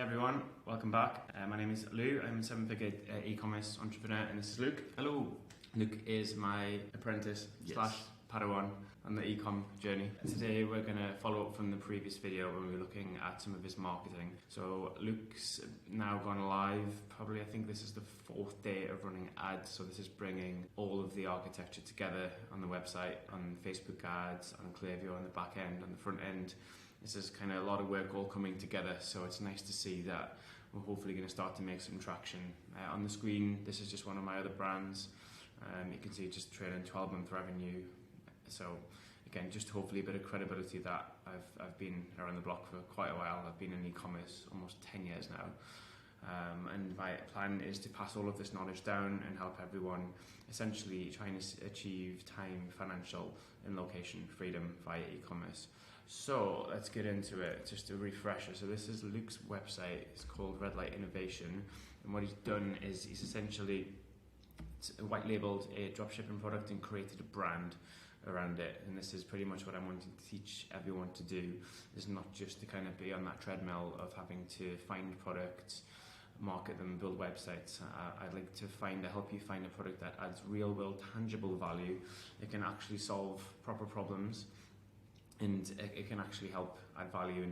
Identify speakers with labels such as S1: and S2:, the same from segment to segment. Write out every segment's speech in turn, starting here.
S1: everyone, welcome back. My name is Lou. I'm a seven-figure e-commerce entrepreneur, and this is Luke.
S2: Hello.
S1: Luke is my apprentice slash Padawan on the e-com journey. Today we're going to follow up from the previous video when we were looking at some of his marketing. So Luke's now gone live, probably I think this is the 4th day of running ads. So this is bringing all of the architecture together on the website, on Facebook ads, on Klaviyo on the back end, on the front end. This is kind of a lot of work all coming together, so it's nice to see that we're hopefully going to start to make some traction. On the screen, this is just one of my other brands. You can see just trailing 12-month revenue. So again, just hopefully a bit of credibility that I've been around the block for quite a while. I've been in e-commerce almost 10 years now. And my plan is to pass all of this knowledge down and help everyone essentially trying to achieve time, financial and location freedom via e-commerce. So let's get into it, just a refresher. So this is Luke's website, it's called Red Light Innovation, and what he's done is he's essentially white labeled a dropshipping product and created a brand around it. And this is pretty much what I'm wanting to teach everyone to do, is not just to kind of be on that treadmill of having to find products, market them, build websites. I'd like to help you find a product that adds real world tangible value. It can actually solve proper problems, and it can actually help add value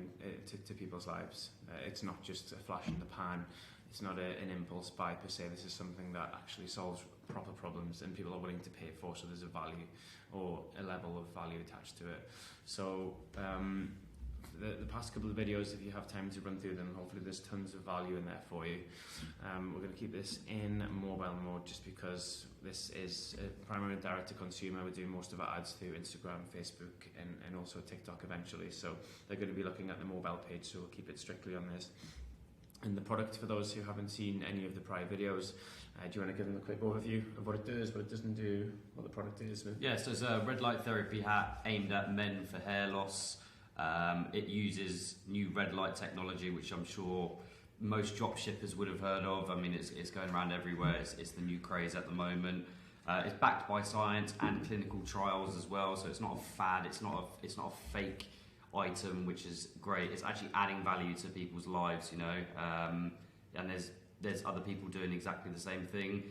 S1: to people's lives. It's not just a flash in the pan. It's not an impulse buy per se. This is something that actually solves proper problems and people are willing to pay for, so there's a value or a level of value attached to it. So the past couple of videos, if you have time to run through them, hopefully there's tons of value in there for you. We're going to keep this in mobile mode just because this is primarily direct to consumer. We're doing most of our ads through Instagram, Facebook and also TikTok eventually, so they're going to be looking at the mobile page, so we'll keep it strictly on this. And the product, for those who haven't seen any of the prior videos, do you want to give them a quick overview of what it does, what it doesn't do, what the product is?
S2: Yeah, so it's a red light therapy hat aimed at men for hair loss. It uses new red light technology, which I'm sure most drop shippers would have heard of. I mean, it's going around everywhere. It's the new craze at the moment. It's backed by science and clinical trials as well, so it's not a fad. It's not a fake item, which is great. It's actually adding value to people's lives, you know. And there's other people doing exactly the same thing.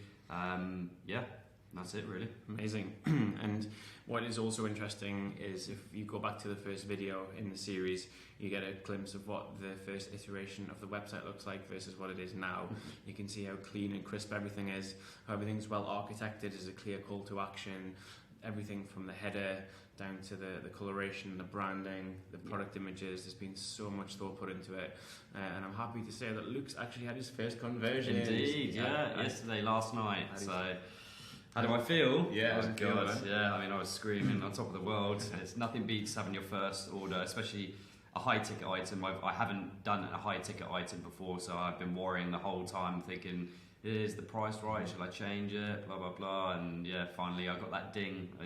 S2: Yeah. That's it, really.
S1: Amazing. And what is also interesting is if you go back to the first video in the series, you get a glimpse of what the first iteration of the website looks like versus what it is now. You can see how clean and crisp everything is, how everything's well architected, there's a clear call to action, everything from the header down to the coloration, the branding, the product images. There's been so much thought put into it, and I'm happy to say that Luke's actually had his first conversion.
S2: Indeed, yesterday, last night. So how do I feel?
S1: Yeah,
S2: oh, God. Yeah, I mean, I was screaming on top of the world. It's nothing beats having your first order, especially a high ticket item. I haven't done a high ticket item before, so I've been worrying the whole time, thinking, is the price right? Shall I change it? Blah blah blah. And yeah, finally I got that ding. It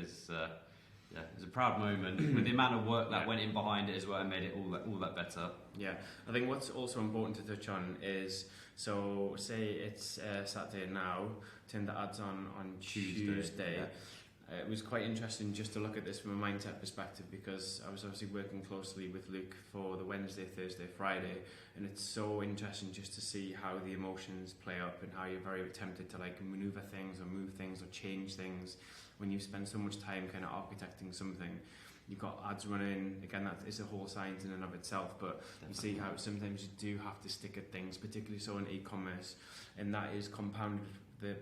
S2: was a proud moment with the amount of work that went in behind it as well, and made it all that better.
S1: Yeah, I think what's also important to touch on is, so say it's Saturday now, turn the ads on Tuesday. Yeah. It was quite interesting just to look at this from a mindset perspective, because I was obviously working closely with Luke for the Wednesday, Thursday, Friday, and it's so interesting just to see how the emotions play up and how you're very tempted to like maneuver things or move things or change things when you spend so much time kind of architecting something. You've got ads running, again, that is a whole science in and of itself, but you see how sometimes you do have to stick at things, particularly so in e-commerce, and that is compounded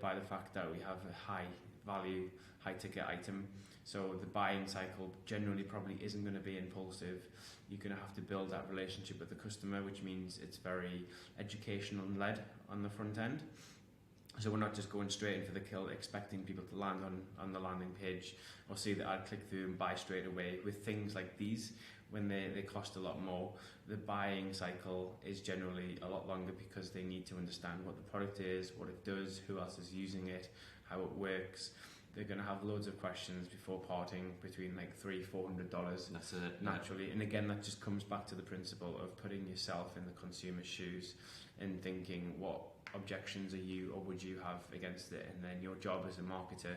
S1: by the fact that we have a high value, high ticket item. So the buying cycle generally probably isn't going to be impulsive. You're going to have to build that relationship with the customer, which means it's very educational and led on the front end. So we're not just going straight in for the kill, expecting people to land on the landing page or see the ad, click through and buy straight away. With things like these, when they cost a lot more, the buying cycle is generally a lot longer because they need to understand what the product is, what it does, who else is using it, how it works. They're going to have loads of questions before parting between like $300-400.
S2: That's it.
S1: Naturally. And again, that just comes back to the principle of putting yourself in the consumer's shoes and thinking, what objections are you or would you have against it? And then your job as a marketer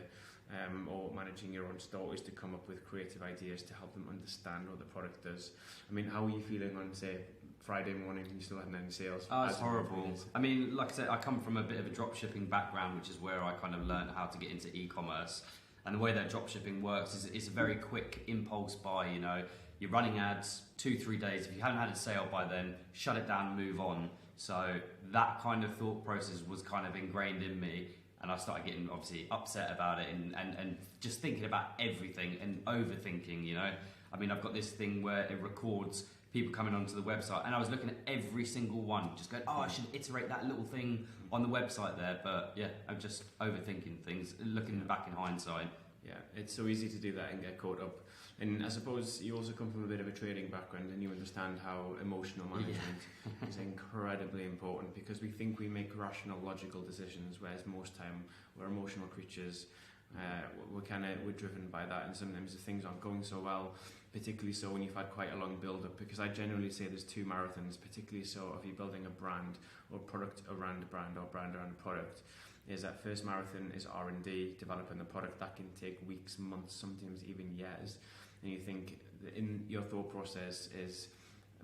S1: or managing your own store is to come up with creative ideas to help them understand what the product does. I mean, how are you feeling on, say, Friday morning and you still hadn't any sales.
S2: Oh, it's horrible. I mean, like I said, I come from a bit of a dropshipping background, which is where I kind of learned how to get into e-commerce. And the way that dropshipping works is it's a very quick impulse buy. You know, you're running ads 2-3 days. If you haven't had a sale by then, shut it down and move on. So that kind of thought process was kind of ingrained in me. And I started getting obviously upset about it and just thinking about everything and overthinking, you know. I mean, I've got this thing where it records people coming onto the website, and I was looking at every single one, just going, oh, I should iterate that little thing on the website there. But yeah, I'm just overthinking things, looking back in hindsight.
S1: Yeah, it's so easy to do that and get caught up. And I suppose you also come from a bit of a trading background and you understand how emotional management is incredibly important, because we think we make rational, logical decisions, whereas most time we're emotional creatures. We're driven by that, and sometimes if things aren't going so well, particularly so when you've had quite a long build up, because I generally say there's 2 marathons, particularly so if you're building a brand or product around a brand or brand around a product. Is that first marathon is R&D, developing the product. That can take weeks, months, sometimes even years. And you think that in your thought process is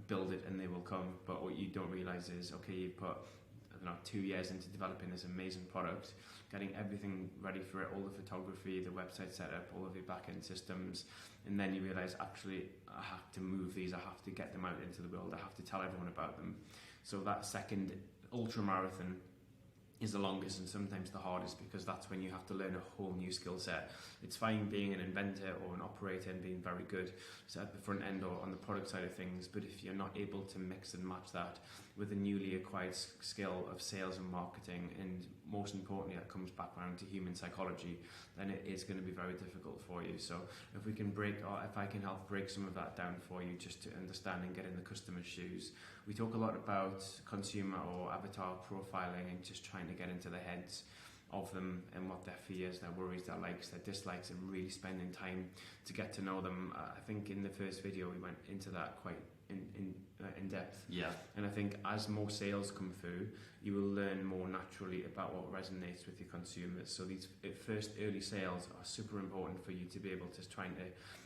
S1: build it and they will come. But what you don't realise is, okay, you've put 2 years into developing this amazing product, getting everything ready for it, all the photography, the website setup, all of your back-end systems, and then you realise, actually, I have to move these, I have to get them out into the world, I have to tell everyone about them. So that second ultra marathon is the longest and sometimes the hardest, because that's when you have to learn a whole new skill set. It's fine being an inventor or an operator and being very good at the front end or on the product side of things, but if you're not able to mix and match that with a newly acquired skill of sales and marketing, and most importantly that comes back around to human psychology, then it is going to be very difficult for you. So if we can if I can help break some of that down for you, just to understand and get in the customer's shoes. We talk a lot about consumer or avatar profiling and just trying to get into the heads of them and what their fears, their worries, their likes, their dislikes, and really spending time to get to know them. I think in the first video we went into that quite in depth.
S2: Yeah.
S1: And I think as more sales come through, you will learn more naturally about what resonates with your consumers. So these first early sales are super important for you to be able to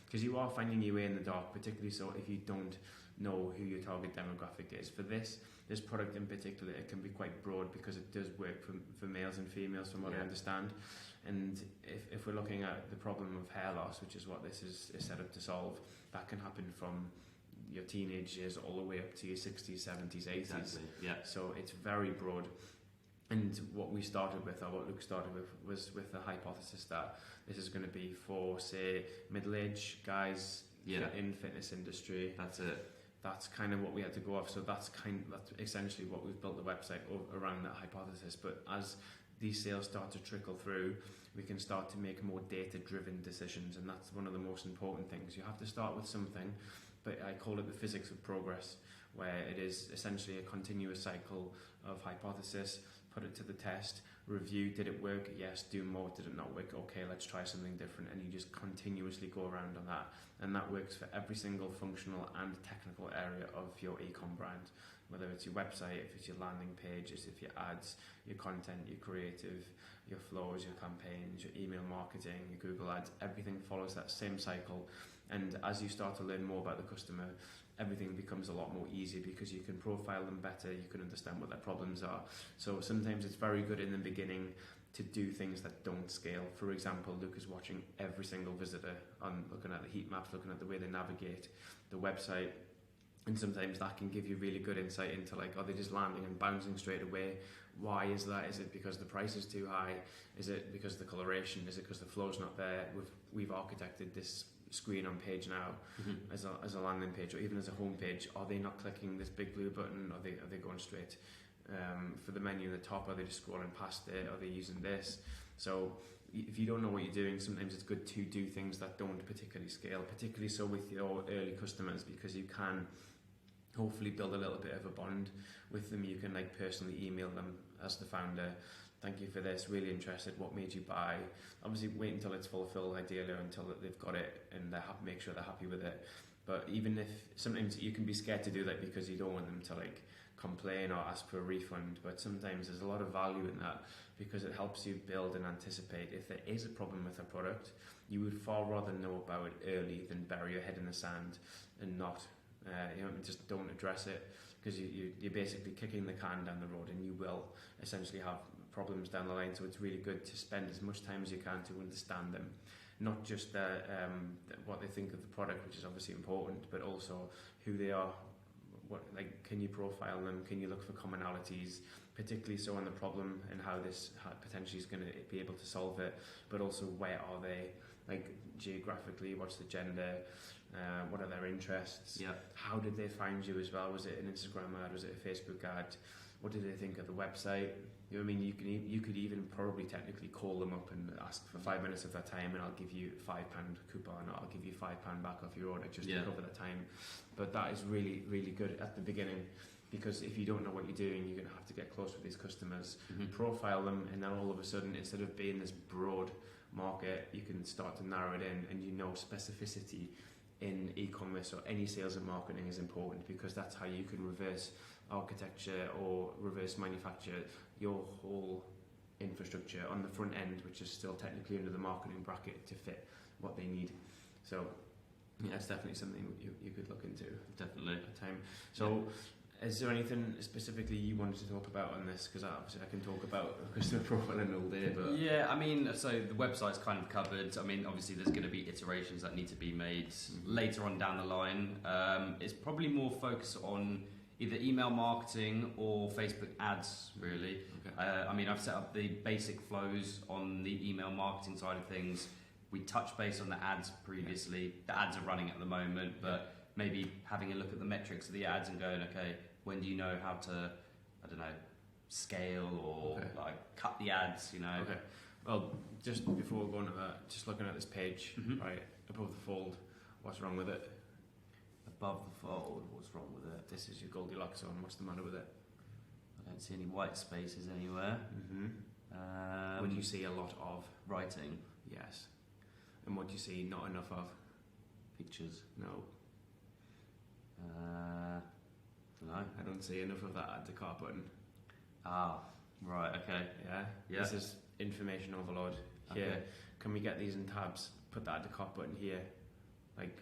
S1: because you are finding your way in the dark, particularly so if you don't know who your target demographic is. For this product in particular, it can be quite broad because it does work for males and females, from what I understand. And if we're looking at the problem of hair loss, which is what this is set up to solve, that can happen from your teenage years all the way up to your 60s, 70s, 80s.
S2: Exactly. Yeah.
S1: So it's very broad. And what we started with, or what Luke started with, was with the hypothesis that this is going to be for, say, middle-aged guys in fitness industry.
S2: That's it.
S1: That's kind of what we had to go off. So that's essentially what we've built the website around, that hypothesis. But as these sales start to trickle through, we can start to make more data-driven decisions, and that's one of the most important things. You have to start with something, but I call it the physics of progress, where it is essentially a continuous cycle of hypothesis, put it to the test, review, did it work? Yes. Do more. Did it not work? Okay, let's try something different. And you just continuously go around on that. And that works for every single functional and technical area of your e-com brand, whether it's your website, if it's your landing pages, if your ads, your content, your creative, your flows, your campaigns, your email marketing, your Google ads, everything follows that same cycle. And as you start to learn more about the customer, everything becomes a lot more easy, because you can profile them better, you can understand what their problems are. So sometimes it's very good in the beginning to do things that don't scale. For example, Luke is watching every single visitor, looking at the heat maps, looking at the way they navigate the website, and sometimes that can give you really good insight into, like, are they just landing and bouncing straight away? Why is that? Is it because the price is too high? Is it because of the coloration? Is it because the flow's not there? We've architected this screen on page now as a landing page, or even as a home page. Are they not clicking this big blue button? Are they going straight for the menu at the top? Are they just scrolling past it? Are they using this? So if you don't know what you're doing, sometimes it's good to do things that don't particularly scale, particularly so with your early customers, because you can hopefully build a little bit of a bond with them. You can personally email them as the founder, thank you for this, really interested, what made you buy? Obviously wait until it's fulfilled, ideally, or until they've got it and they make sure they're happy with it. But even if sometimes you can be scared to do that because you don't want them to complain or ask for a refund, but sometimes there's a lot of value in that, because it helps you build and anticipate if there is a problem with a product. You would far rather know about it early than bury your head in the sand and not just don't address it, because you're basically kicking the can down the road, and you will essentially have problems down the line. So it's really good to spend as much time as you can to understand them, not just what they think of the product, which is obviously important, but also who they are. Can you profile them? Can you look for commonalities, particularly so on the problem and how potentially is going to be able to solve it, but also where are they, like geographically, what's the gender, what are their interests, how did they find you as well? Was it an Instagram ad? Was it a Facebook ad? What did they think of the website? You know what I mean? You could even probably technically call them up and ask for 5 minutes of their time, and I'll give you a £5 coupon, or I'll give you £5 back off your order just to cover the time. But that is really, really good at the beginning, because if you don't know what you're doing, you're going to have to get close with these customers, profile them, and then all of a sudden, instead of being this broad market, you can start to narrow it in, and specificity in e-commerce or any sales and marketing is important, because that's how you can reverse architecture or reverse manufacture your whole infrastructure on the front end, which is still technically under the marketing bracket, to fit what they need. So that's definitely something you could look into.
S2: Definitely.
S1: At time. So is there anything specifically you wanted to talk about on this? Because obviously I can talk about customer profiling all day. But
S2: yeah, I mean, so the website's kind of covered. I mean, obviously there's going to be iterations that need to be made later on down the line. It's probably more focused on either email marketing or Facebook ads, really. Okay. I mean, I've set up the basic flows on the email marketing side of things. We touched base on the ads previously. The ads are running at the moment, but maybe having a look at the metrics of the ads and going, okay, when do you know how to, I don't know, scale or like cut the ads, you know?
S1: Okay. Well, just before we go on to that, just looking at this page, right, above the fold, what's wrong with it?
S2: Above the fold, what's wrong with it?
S1: This is your Goldilocks zone. What's the matter with it?
S2: I don't see any white spaces anywhere.
S1: What do you see a lot of?
S2: Writing.
S1: Yes. And what do you see not enough of?
S2: Pictures.
S1: No.
S2: No.
S1: I don't see enough of that add to cart button.
S2: Ah, right, okay.
S1: Yeah. This is information overload. Here, can we get these in tabs? Put that add to cart button here. Like,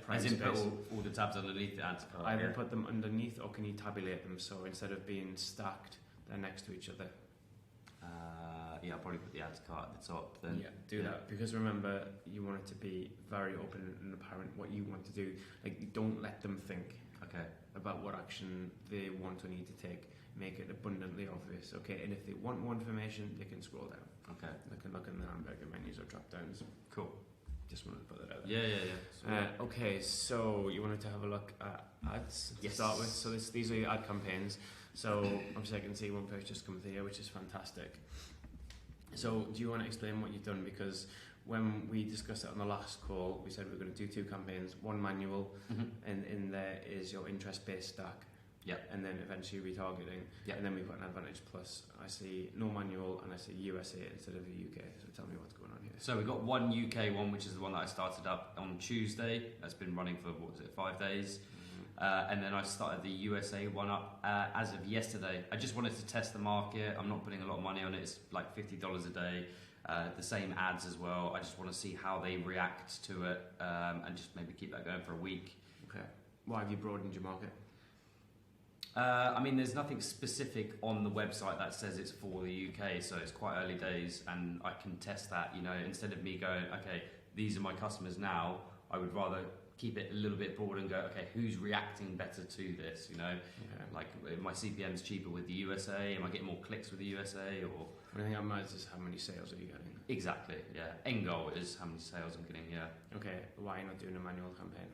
S2: as in put all the tabs underneath the add to cart.
S1: Either put them underneath, or can you tabulate them, so instead of being stacked, they're next to each other?
S2: I'll probably put the add to cart at the top then.
S1: Yeah, do that, because remember, you want it to be very open and apparent what you want to do. Like, don't let them think about what action they want or need to take. Make it abundantly obvious, okay? And if they want more information, they can scroll down. Okay. They can look in the hamburger menus or drop downs.
S2: Cool.
S1: Just wanted to put that out there.
S2: Yeah.
S1: Okay, so you wanted to have a look at ads to start with. So these are your ad campaigns. So obviously I can see one page just come through here, which is fantastic. So do you want to explain what you've done? Because when we discussed it on the last call, we said we were going to do 2 campaigns, one manual, and in there is your interest-based stack. Yeah. And then eventually retargeting. Yeah. And then we've got an Advantage Plus. I see no manual, and I see USA instead of the UK. So tell me what's going on here.
S2: So we've got one UK one, which is the one that I started up on Tuesday. That's been running for, 5 days? And then I started the USA one up as of yesterday. I just wanted to test the market. I'm not putting a lot of money on it. It's like $50 a day. The same ads as well. I just want to see how they react to it, and just maybe keep that going for a week.
S1: Okay. Why have you broadened your market?
S2: I mean, there's nothing specific on the website that says it's for the UK, so it's quite early days, and I can test that. You know, instead of me going, okay, these are my customers now, I would rather keep it a little bit broad and go, okay, who's reacting better to this? You know, like, my CPM's cheaper with the USA. Am I getting more clicks with the USA? Or
S1: I think that matters is how many sales are you getting.
S2: Exactly. Yeah. End goal is how many sales I'm getting. Yeah.
S1: Okay. Why are you not doing a manual campaign?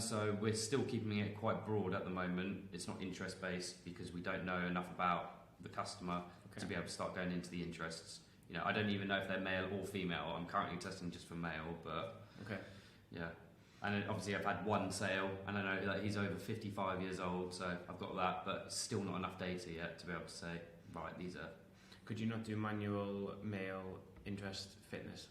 S2: So we're still keeping it quite broad at the moment. It's not interest based because we don't know enough about the customer to be able to start going into the interests. You know, I don't even know if they're male or female. I'm currently testing just for male, but yeah. And then obviously I've had one sale, and I know that he's over 55 years old, so I've got that, but still not enough data yet to be able to say, right, these are.
S1: Could you not do manual male interest fitness?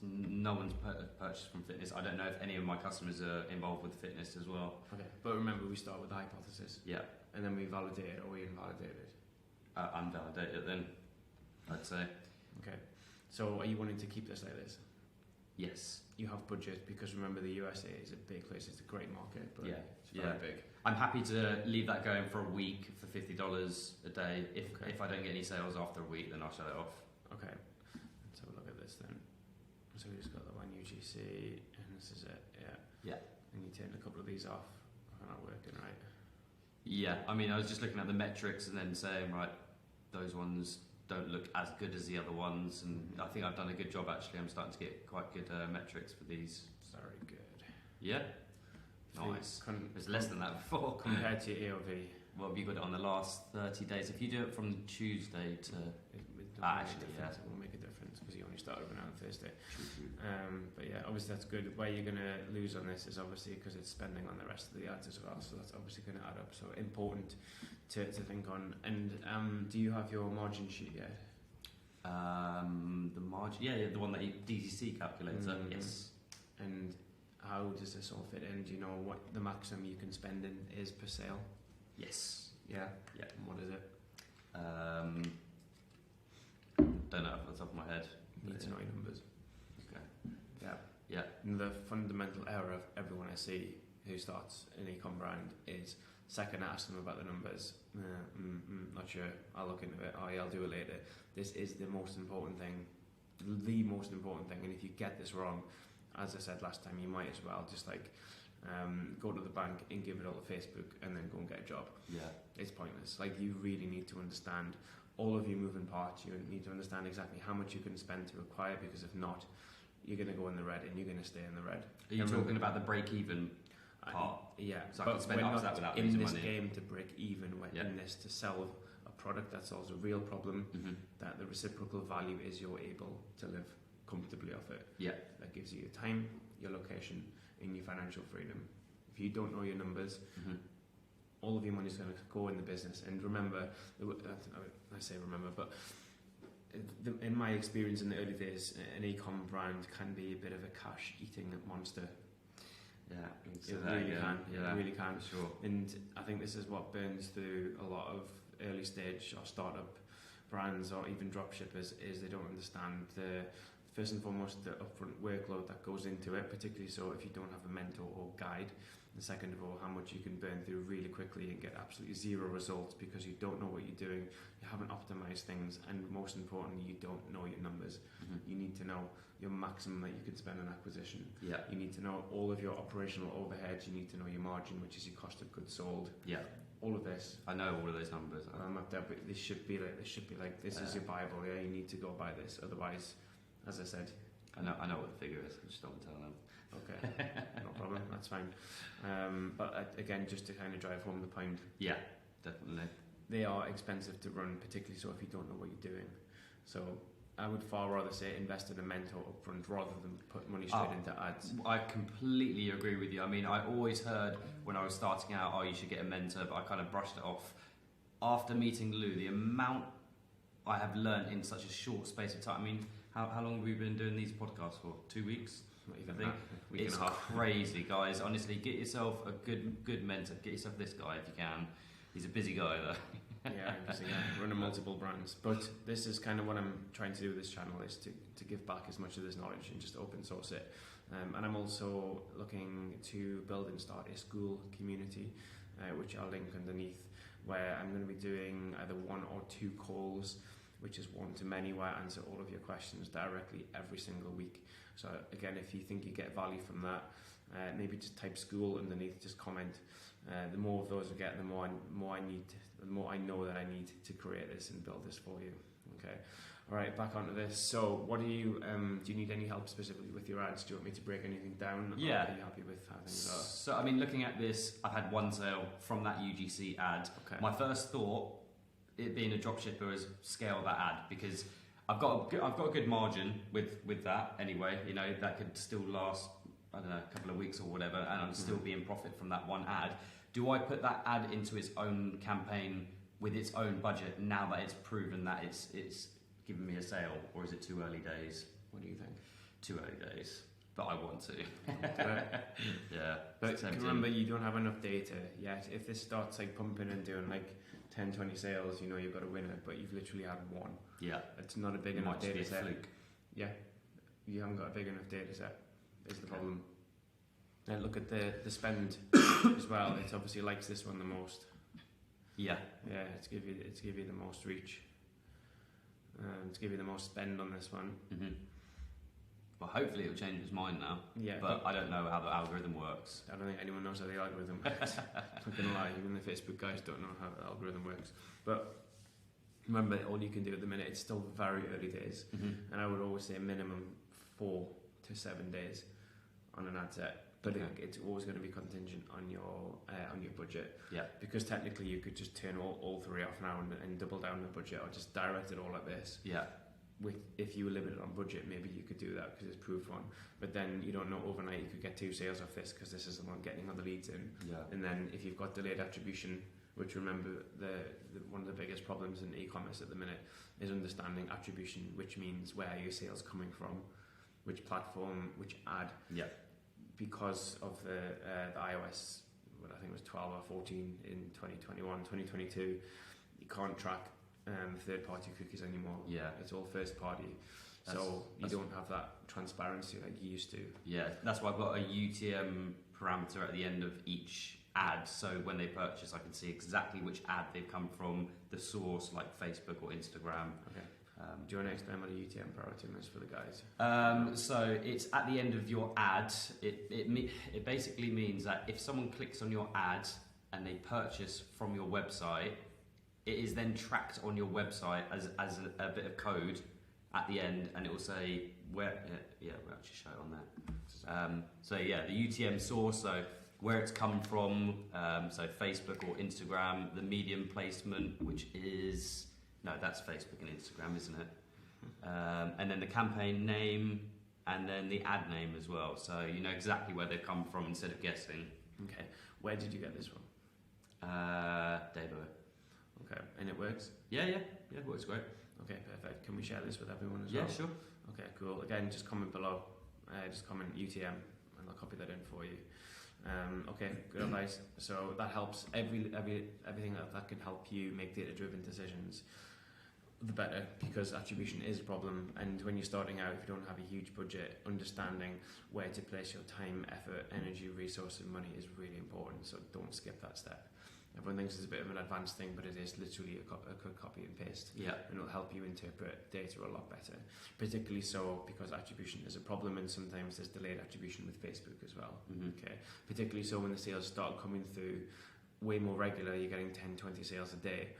S2: No one's purchased from fitness. I don't know if any of my customers are involved with fitness as well.
S1: Okay, but remember, we start with the hypothesis.
S2: Yeah.
S1: And then we validate it, or we invalidate it.
S2: Unvalidate it then, I'd say.
S1: Okay. So are you wanting to keep this like this?
S2: Yes.
S1: You have budget, because remember, the USA is a big place. It's a great market, but it's very big.
S2: I'm happy to leave that going for a week for $50 a day. If I don't get any sales after a week, then I'll shut it off.
S1: Okay, let's have a look at this then. So we just got the one UGC, and this is it. Yeah. And you turn a couple of these off. They're not working right.
S2: Yeah, I mean, I was just looking at the metrics and then saying, right, those ones don't look as good as the other ones, and I think I've done a good job actually. I'm starting to get quite good metrics for these.
S1: Very good.
S2: Yeah. Nice. It's less than that before.
S1: Compared to your AOV.
S2: Well, you got it on the last 30 days. If you do it from Tuesday to...
S1: Actually, yeah. It will make a difference because you only started it on Thursday.
S2: True.
S1: But yeah, obviously that's good. Where you're going to lose on this is obviously because it's spending on the rest of the ads as well. So that's obviously going to add up. So important to think on. And do you have your margin sheet yet?
S2: The margin... Yeah, the one that you... DTC calculator, yes.
S1: And how does this all fit in? Do you know what the maximum you can spend in is per sale?
S2: Yes.
S1: Yeah?
S2: Yeah.
S1: And what is it?
S2: Don't know off the top of my head.
S1: Need to know your numbers.
S2: Okay.
S1: Yeah. And the fundamental error of everyone I see who starts an e-com brand is second I ask them about the numbers. Not sure. I'll look into it. Oh yeah, I'll do it later. This is the most important thing. The most important thing. And if you get this wrong, as I said last time, you might as well just go to the bank and give it all to Facebook and then go and get a job.
S2: Yeah.
S1: It's pointless. You really need to understand all of your moving parts. You need to understand exactly how much you can spend to acquire, because if not, you're going to go in the red and you're going to stay in the red.
S2: Are you talking about the break-even part?
S1: Yeah.
S2: So I can spend
S1: we're
S2: that without
S1: in
S2: losing
S1: this
S2: money.
S1: game to break even. We're in this to sell a product that solves a real problem, that the reciprocal value is you're able to live comfortably off it.
S2: Yeah.
S1: That gives you your time, your location, and your financial freedom. If you don't know your numbers, all of your money is going to go in the business. And remember, I say remember, but in my experience in the early days, an e-com brand can be a bit of a cash-eating monster.
S2: Yeah,
S1: it really can.
S2: Yeah,
S1: it really can.
S2: Sure.
S1: And I think this is what burns through a lot of early stage or startup brands or even drop shippers, is they don't understand first and foremost the upfront workload that goes into it, particularly so if you don't have a mentor or guide. And second of all, how much you can burn through really quickly and get absolutely zero results because you don't know what you're doing, you haven't optimized things, and most importantly, you don't know your numbers. You need to know your maximum that you could spend on acquisition.
S2: Yeah.
S1: You need to know all of your operational overheads. You need to know your margin, which is your cost of goods sold.
S2: Yeah.
S1: All of this.
S2: I know all of those numbers.
S1: I'm not there, but this should be like this is your Bible. Yeah, you need to go by this. Otherwise, as I said,
S2: I know what the figure is. I just don't tell them.
S1: Okay, no problem. That's fine. But again, just to kind of drive home the point.
S2: Yeah, definitely.
S1: They are expensive to run, particularly so if you don't know what you're doing. So I would far rather say invest in a mentor upfront rather than put money straight into ads.
S2: I completely agree with you. I mean, I always heard when I was starting out, oh, you should get a mentor, but I kind of brushed it off. After meeting Lou, the amount I have learned in such a short space of time. I mean, how long have we been doing these podcasts for? 2 weeks?
S1: Not even
S2: that. It's crazy, guys. Honestly, get yourself a good mentor. Get yourself this guy if you can. He's a busy guy, though.
S1: Yeah, running multiple brands. But this is kind of what I'm trying to do with this channel, is to give back as much of this knowledge and just open source it. And I'm also looking to build and start a school community, which I'll link underneath, where I'm going to be doing either 1 or 2 calls, which is 1 to many, where I answer all of your questions directly every single week. So again, if you think you get value from that, maybe just type school underneath, just comment. The more of those I get, the more I know that I need to create this and build this for you. Okay. All right, back onto this. So, what do you need any help specifically with your ads? Do you want me to break anything down?
S2: Yeah.
S1: Or are you happy with how things are?
S2: So, I mean, looking at this, I've had 1 sale from that UGC ad.
S1: Okay.
S2: My first thought, it being a dropshipper, is scale that ad, because I've got a good margin with that anyway. You know, that could still last, I don't know, a couple of weeks or whatever, and I'm still be in profit from that 1 ad. Do I put that ad into its own campaign with its own budget now that it's proven that it's given me a sale, or is it too early days?
S1: What do you think?
S2: Too early days, but I want to. Yeah.
S1: But remember, you don't have enough data yet. If this starts pumping and doing 10, 20 sales, you know you've got a winner, but you've literally had 1.
S2: Yeah.
S1: It's not a big enough data set.
S2: Fluke.
S1: Yeah. You haven't got a big enough data set, is the problem. Then look at the spend as well. It obviously likes this one the most.
S2: Yeah.
S1: Yeah, it's give you the most reach. To give you the most spend on this one.
S2: Mm-hmm. Well, hopefully it'll change its mind now.
S1: Yeah.
S2: But I don't know how the algorithm works.
S1: I don't think anyone knows how the algorithm works. I'm not gonna lie, even the Facebook guys don't know how the algorithm works. But remember, all you can do at the minute, it's still very early days, and I would always say minimum 4 to 7 days on an ad set. But it's always going to be contingent on your budget.
S2: Yeah.
S1: Because technically you could just turn all three off now and double down the budget, or just direct it all at this.
S2: Yeah.
S1: If you were limited on budget, maybe you could do that because it's proved one. But then you don't know overnight you could get 2 sales off this because this is the one getting all the leads in.
S2: Yeah.
S1: And then if you've got delayed attribution, which remember one of the biggest problems in e-commerce at the minute is understanding attribution, which means where are your sales coming from, which platform, which ad.
S2: Yeah.
S1: Because of the iOS, what I think was 12 or 14 in 2021, 2022, you can't track third-party cookies anymore.
S2: Yeah.
S1: It's all first-party. So you don't have that transparency like you used to.
S2: Yeah, that's why I've got a UTM parameter at the end of each ad. So when they purchase, I can see exactly which ad they've come from, the source, like Facebook or Instagram.
S1: Okay. Do you want to explain what a UTM parameter is for the guys?
S2: So it's at the end of your ad. It basically means that if someone clicks on your ad and they purchase from your website, it is then tracked on your website as a bit of code at the end, and it will say where. Yeah, we'll actually show it on there. So yeah, the UTM source. So where it's come from. So Facebook or Instagram. The medium placement, which is. No, that's Facebook and Instagram, isn't it? And then the campaign name, and then the ad name as well. So you know exactly where they've come from instead of guessing.
S1: Okay. Where did you get this from?
S2: Davo.
S1: Okay. And it works?
S2: Yeah, it works great.
S1: Okay, perfect. Can we share this with everyone as well?
S2: Yeah, sure.
S1: Okay, cool. Again, just comment below. Just comment UTM, and I'll copy that in for you. Okay, good advice. So that helps everything that can help you make data-driven decisions. The better, because attribution is a problem, and when you're starting out, if you don't have a huge budget, understanding where to place your time, effort, energy, resource and money is really important, so don't skip that step. Everyone thinks it's a bit of an advanced thing, but it is literally a copy and paste.
S2: Yeah.
S1: And it'll help you interpret data a lot better, particularly so because attribution is a problem, and sometimes there's delayed attribution with Facebook as well. Okay, particularly so when the sales start coming through way more regular, you're getting 10, 20 sales a day.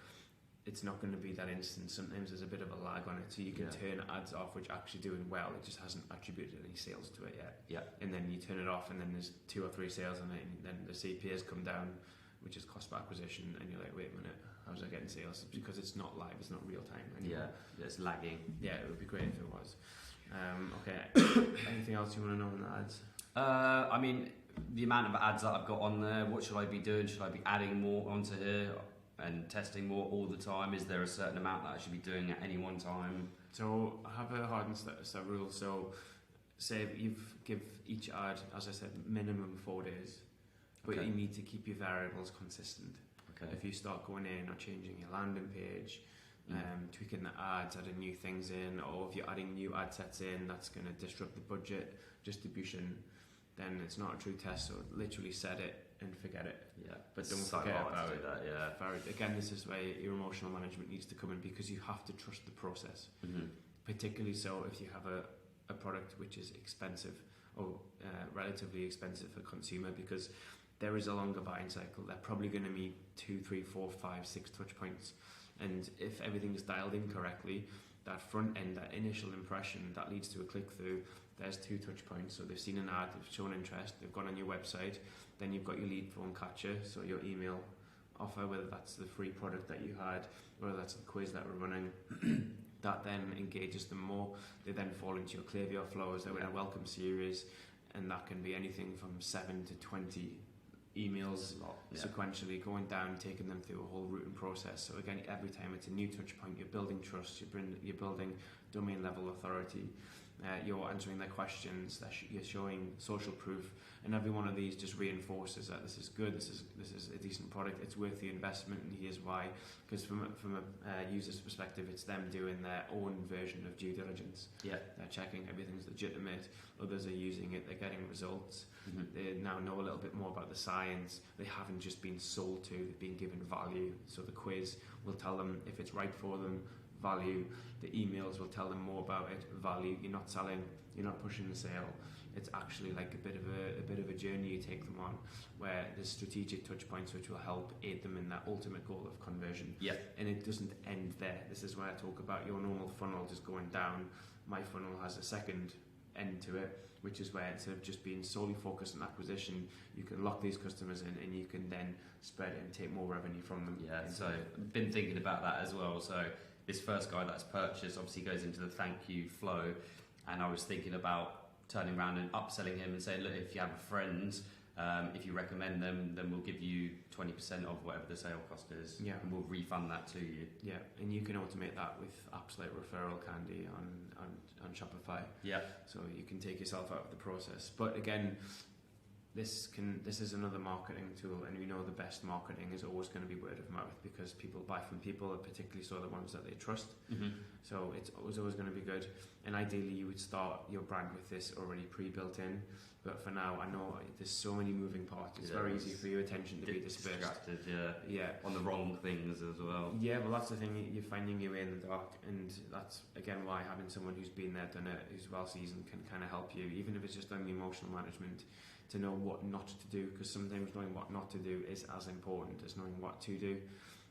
S1: It's not going to be that instant. Sometimes there's a bit of a lag on it, so you can turn ads off which are actually doing well. It just hasn't attributed any sales to it yet.
S2: Yeah.
S1: And then you turn it off, and then there's 2 or 3 sales on it, and then the CPAs come down, which is cost per acquisition, and you're like, wait a minute, how's I getting sales? Because it's not live, it's not real time anymore.
S2: Yeah, it's lagging. Yeah,
S1: it would be great if it was. Okay. Anything else you want to know on the ads?
S2: I mean, the amount of ads that I've got on there. What should I be doing? Should I be adding more onto here? And testing more all the time? Is there a certain amount that I should be doing at any one time?
S1: So I have a hard and set rule. So say you give each ad, as I said, minimum 4 days, but you need to keep your variables consistent.
S2: Okay.
S1: If you start going in or changing your landing page, tweaking the ads, adding new things in, or if you're adding new ad sets in, that's going to disrupt the budget distribution, then it's not a true test. So literally set it and forget it.
S2: Yeah,
S1: but don't
S2: so
S1: forget about it.
S2: That, yeah.
S1: Again, this is where your emotional management needs to come in, because you have to trust the process. Particularly so if you have a product which is expensive or relatively expensive for consumer, because there is a longer buying cycle. They're probably going to need 2, 3, 4, 5, 6 touch points, and if everything is dialed in correctly, that front end, that initial impression that leads to a click through, there's 2 touch points. So they've seen an ad, they've shown interest, they've gone on your website, then you've got your lead phone catcher, so your email offer, whether that's the free product that you had, whether that's the quiz that we're running, that then engages them more. They then fall into your Klaviyo flows, they're in a welcome series, and that can be anything from 7 to 20 emails sequentially going down, taking them through a whole routing process. So again, every time it's a new touch point, you're building trust, you're building domain level authority, you're answering their questions, you're showing social proof, and every one of these just reinforces that this is good, this is a decent product, it's worth the investment, and here's why. Because from a user's perspective, it's them doing their own version of due diligence.
S2: Yeah.
S1: They're checking everything's legitimate, others are using it, they're getting results. They now know a little bit more about the science. They haven't just been sold to, they've been given value. So the quiz will tell them if it's right for them, value. The emails will tell them more about it, value. You're not selling, you're not pushing the sale. It's actually like a bit of a journey you take them on, where there's strategic touch points which will help aid them in that ultimate goal of conversion.
S2: Yeah.
S1: And it doesn't end there. This is where I talk about your normal funnel just going down. My funnel has a second end to it, which is where instead of just being solely focused on acquisition, you can lock these customers in and you can then spread it and take more revenue from them.
S2: Yeah, so I've been thinking about that as well. So this first guy that's purchased obviously goes into the thank you flow, and I was thinking about turning around and upselling him and saying, look, if you have a friend, if you recommend them, then we'll give you 20% of whatever the sale cost is,
S1: yeah,
S2: and we'll refund that to you.
S1: Yeah, and you can automate that with apps like Referral Candy on Shopify.
S2: Yeah.
S1: So you can take yourself out of the process. But again, this is another marketing tool, and we know the best marketing is always going to be word of mouth, because people buy from people, particularly so the ones that they trust. So it's always going to be good. And ideally, you would start your brand with this already pre-built in. But for now, I know there's so many moving parts. It's very easy for your attention to be dispersed.
S2: Distracted,
S1: yeah,
S2: on the wrong things as well.
S1: Yeah, well, that's the thing. You're finding your way in the dark, and that's again why having someone who's been there, done it, who's well seasoned, can kind of help you, even if it's just on the emotional management, to know what not to do. Because sometimes knowing what not to do is as important as knowing what to do.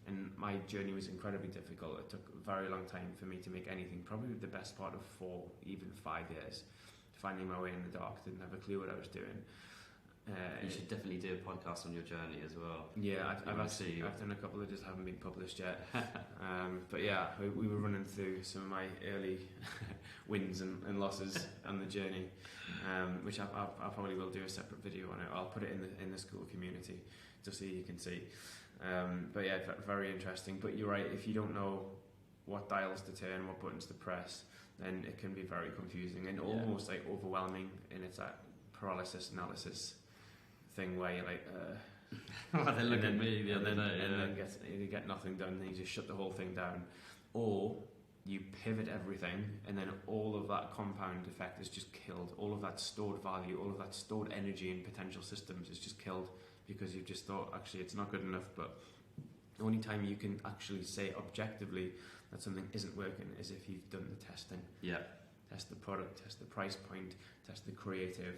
S1: And my journey was incredibly difficult. It took a very long time for me to make anything. Probably the best part of 4, even 5 years. Finding my way in the dark, didn't have a clue what I was doing.
S2: You should definitely do a podcast on your journey as well.
S1: Yeah, I've done a couple that just haven't been published yet. But yeah, we were running through some of my early wins and losses on the journey, which I probably will do a separate video on it. I'll put it in the school community just so you can see. But yeah, very interesting. But you're right, if you don't know what dials to turn, what buttons to press, then it can be very confusing and almost like overwhelming, and it's that paralysis analysis thing where you're like,
S2: well, they look at me the other day,
S1: and then you get nothing done, then you just shut the whole thing down, or you pivot everything, and then all of that compound effect is just killed. All of that stored value, all of that stored energy in potential systems is just killed because you've just thought, actually, it's not good enough. But the only time you can actually say objectively that something isn't working is if you've done the testing.
S2: Yeah.
S1: Test the product, test the price point, test the creative,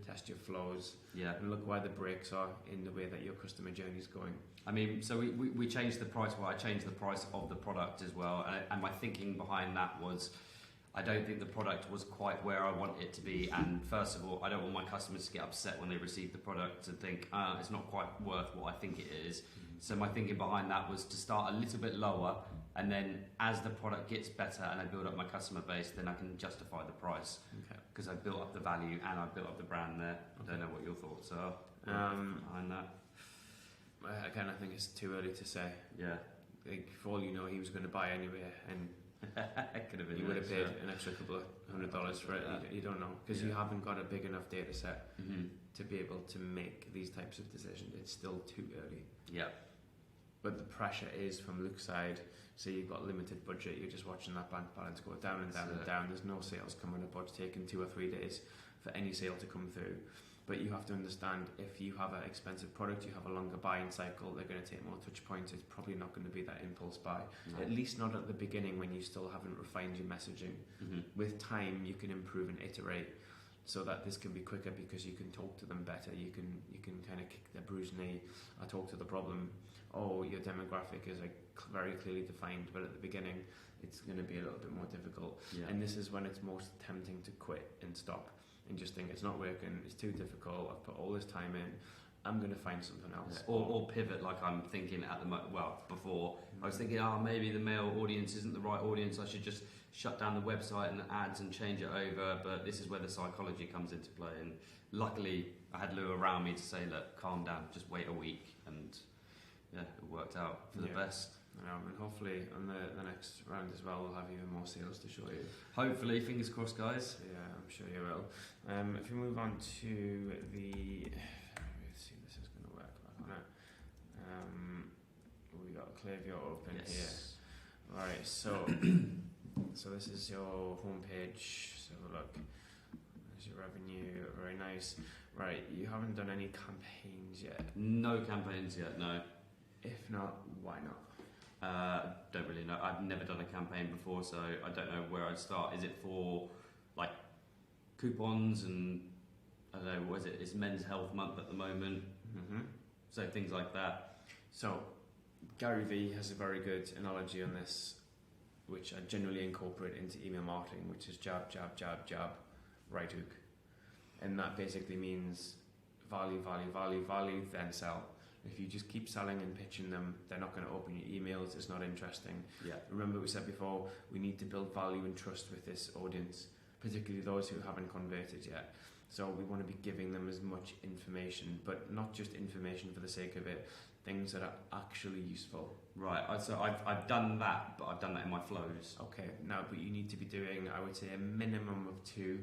S1: test your flows, and look where the breaks are in the way that your customer journey is going.
S2: I mean, so we changed the price. Well, I changed the price of the product as well, and my thinking behind that was, I don't think the product was quite where I want it to be. And first of all, I don't want my customers to get upset when they receive the product and think it's not quite worth what I think it is. So my thinking behind that was to start a little bit lower, and then as the product gets better and I build up my customer base, then I can justify the price, because I built up the value and I built up the brand there. I don't know what your thoughts are behind that.
S1: Again, I think it's too early to say.
S2: Yeah.
S1: Like, for all you know, he was going to buy anyway, and
S2: could have been.
S1: You would have paid an extra couple of $100 for it. You don't know, because you haven't got a big enough data set to be able to make these types of decisions. It's still too early.
S2: Yeah.
S1: But the pressure is from Luke's side. So you've got limited budget. You're just watching that bank balance go down and down and down. There's no sales coming up. It's taken 2 or 3 days for any sale to come through. But you have to understand, if you have an expensive product, you have a longer buying cycle, they're going to take more touch points. It's probably not going to be that impulse buy. No. At least not at the beginning, when you still haven't refined your messaging. With time, you can improve and iterate so that this can be quicker, because you can talk to them better. You can kind of kick their bruised knee or talk to the problem. Oh, your demographic is like very clearly defined, but at the beginning, it's going to be a little bit more difficult. And this is when it's most tempting to quit and stop and just think, it's not working, it's too difficult, I've put all this time in, I'm going to find something else.
S2: Or pivot, like I'm thinking at the moment. Well, before I was thinking, maybe the male audience isn't the right audience, I should just shut down the website and the ads and change it over. But this is where the psychology comes into play, and luckily I had Lou around me to say, look, calm down, just wait a week, and it worked out for the best.
S1: And hopefully on the next round as well, we'll have even more sales to show you.
S2: Hopefully, fingers crossed, guys.
S1: Yeah, I'm sure you will. If we move on to the, let's see if this is going to work back on it. We got Klaviyo open here. Right, so so this is your homepage. So look, there's your revenue. Very nice. Right, you haven't done any campaigns yet.
S2: No campaigns yet. No.
S1: If not, why not?
S2: Don't really know. I've never done a campaign before, so I don't know where I'd start. Is it for like coupons and I don't know, what is it? It's Men's Health Month at the moment, so things like that.
S1: So Gary Vee has a very good analogy on this, which I generally incorporate into email marketing, which is jab, jab, jab, jab, right hook, and that basically means value, value, value, value, then sell. If you just keep selling and pitching them, they're not going to open your emails. It's not interesting.
S2: Yeah.
S1: Remember, we said before, we need to build value and trust with this audience, particularly those who haven't converted yet. So we want to be giving them as much information, but not just information for the sake of it, things that are actually useful.
S2: Right. So I've done that, but I've done that in my flows.
S1: Okay. Now, but you need to be doing, I would say, a minimum of 2,